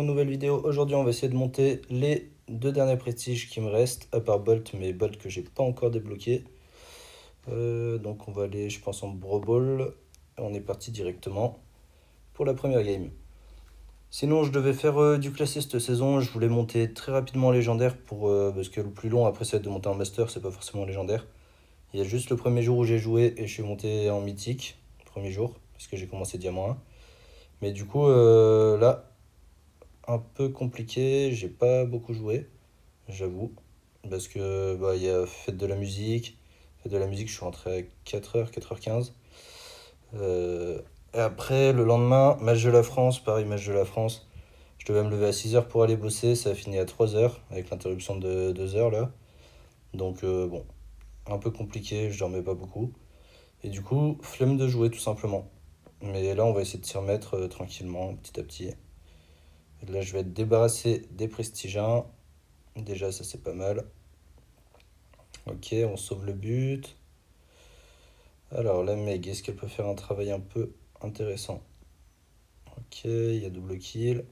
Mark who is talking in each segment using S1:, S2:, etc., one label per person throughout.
S1: Nouvelle vidéo. Aujourd'hui, on va essayer de monter les deux derniers prestiges qui me restent, à part Bolt, mais Bolt que j'ai pas encore débloqué. Donc, on va aller, je pense, en Brawl Ball. On est parti directement pour la première game. Sinon, je devais faire du classé cette saison. Je voulais monter très rapidement en légendaire parce que le plus long après, c'est de monter en master, c'est pas forcément légendaire. Il y a juste le premier jour où j'ai joué et je suis monté en mythique, premier jour, parce que j'ai commencé diamant 1. Mais du coup, là, un peu compliqué, j'ai pas beaucoup joué, j'avoue. Parce que il y a fête de la musique. Fête de la musique, je suis rentré à 4h, 4h15. Et après, le lendemain, match de la France, pareil, match de la France. Je devais me lever à 6h pour aller bosser, ça a fini à 3h, avec l'interruption de 2h là. Donc bon, un peu compliqué, je dormais pas beaucoup. Et du coup, flemme de jouer tout simplement. Mais là, on va essayer de s'y remettre tranquillement, petit à petit. Et là, je vais être débarrassé des prestigiens. Déjà, ça c'est pas mal. Ok, on sauve le but. Alors, la Meg, est-ce qu'elle peut faire un travail un peu intéressant? Ok, il y a double kill.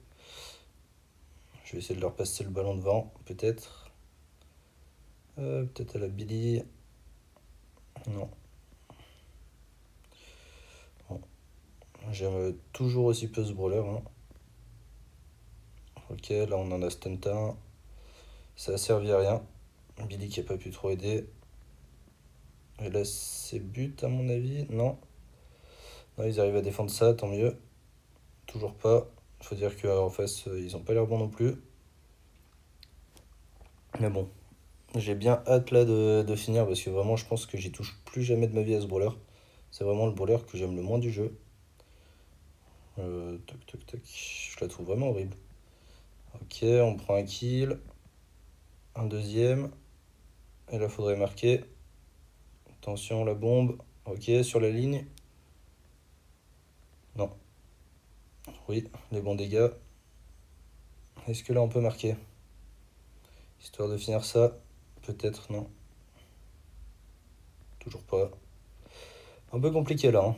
S1: Je vais essayer de leur passer le ballon devant, peut-être. Peut-être à la Billy. Non. Bon. J'aime toujours aussi peu ce brawler, hein. Ok, là on en a stunt un. Ça a servi à rien. Billy qui a pas pu trop aider. Et là, c'est but à mon avis. Non. Non, ils arrivent à défendre ça, tant mieux. Toujours pas. Faut dire qu'en face, ils ont pas l'air bons non plus. Mais bon, j'ai bien hâte là de finir parce que vraiment, je pense que j'y touche plus jamais de ma vie à ce brawler. C'est vraiment le brawler que j'aime le moins du jeu. Toc toc toc. Je la trouve vraiment horrible. Ok, on prend un kill. Un deuxième. Et là, faudrait marquer. Attention, la bombe. Ok, sur la ligne. Non. Oui, les bons dégâts. Est-ce que là, on peut marquer? Histoire de finir ça. Peut-être, non. Toujours pas. Un peu compliqué là, hein.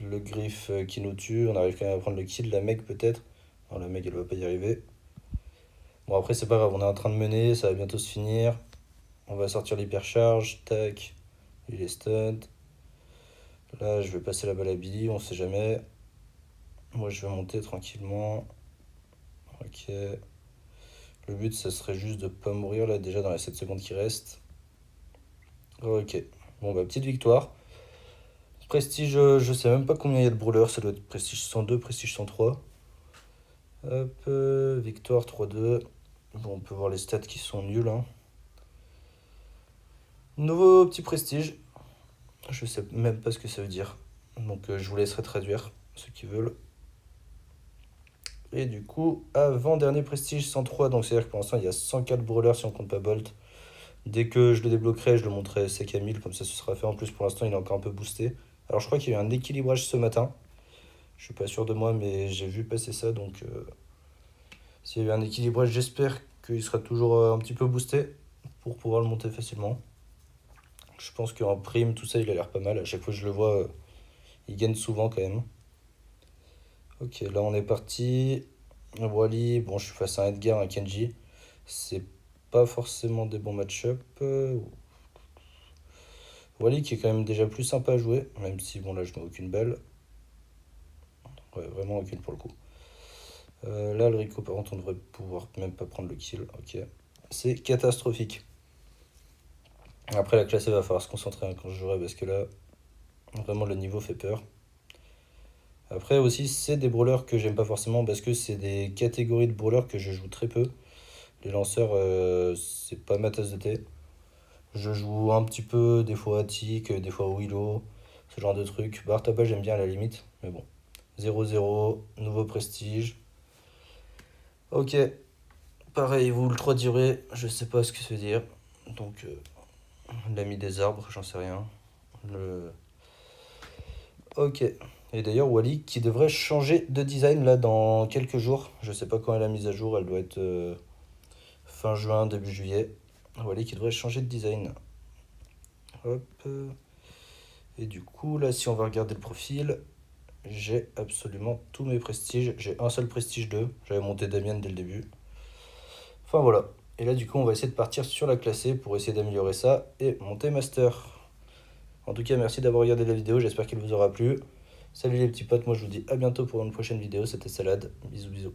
S1: Le griffe qui nous tue. On arrive quand même à prendre le kill. La Meg peut-être. Non, la Meg, elle va pas y arriver. Bon, après, c'est pas grave. On est en train de mener. Ça va bientôt se finir. On va sortir l'hypercharge. Tac. Il est stunt. Là, je vais passer la balle à Billy. On sait jamais. Moi, je vais monter tranquillement. Ok. Le but, ça serait juste de pas mourir là, déjà dans les 7 secondes qui restent. Ok. Bon, bah, petite victoire. Prestige, je sais même pas combien il y a de brawlers. Ça doit être prestige 102, prestige 103. Hop, victoire 3-2. Bon, on peut voir les stats qui sont nuls, hein. Nouveau petit prestige. Je sais même pas ce que ça veut dire. Donc je vous laisserai traduire, ceux qui veulent. Et du coup, avant-dernier prestige 103. Donc c'est-à-dire que pour l'instant, il y a 104 brawlers si on compte pas Bolt. Dès que je le débloquerai, je le montrerai sec à 1000, comme ça ce sera fait. En plus, pour l'instant, il est encore un peu boosté. Alors je crois qu'il y a eu un équilibrage ce matin. Je suis pas sûr de moi, mais j'ai vu passer ça. Donc s'il y a eu un équilibrage, j'espère qu'il sera toujours un petit peu boosté pour pouvoir le monter facilement. Je pense qu'en prime, tout ça, il a l'air pas mal. À chaque fois que je le vois, il gagne souvent quand même. Ok, là on est parti. Wally, bon, je suis face à un Edgar, un Kenji. C'est pas forcément des bons match-up. Wally qui est quand même déjà plus sympa à jouer, même si bon là je n'ai aucune balle. Ouais, vraiment aucune pour le coup. Là le Rico par contre on devrait pouvoir même pas prendre le kill. Ok. C'est catastrophique. Après la classe il va falloir se concentrer hein, quand je jouerai parce que là vraiment le niveau fait peur. Après aussi c'est des brawlers que j'aime pas forcément parce que c'est des catégories de brawlers que je joue très peu. Les lanceurs c'est pas ma tasse de thé. Je joue un petit peu des fois à Tick, des fois Willow, ce genre de trucs. Bartaba j'aime bien à la limite, mais bon. 0-0, nouveau prestige. Ok, pareil, vous le 3 durée, je sais pas ce que ça veut dire. Donc, l'ami des arbres, j'en sais rien. Le... Ok. Et d'ailleurs, Wally qui devrait changer de design là dans quelques jours. Je sais pas quand est la mise à jour, elle doit être fin juin, début juillet. Wally qui devrait changer de design. Hop. Et du coup, là, si on va regarder le profil, j'ai absolument tous mes prestiges. J'ai un seul prestige 2. J'avais monté Damien dès le début. Enfin voilà. Et là, du coup, on va essayer de partir sur la classée pour essayer d'améliorer ça et monter master. En tout cas, merci d'avoir regardé la vidéo. J'espère qu'elle vous aura plu. Salut les petits potes. Moi, je vous dis à bientôt pour une prochaine vidéo. C'était Salade. Bisous, bisous.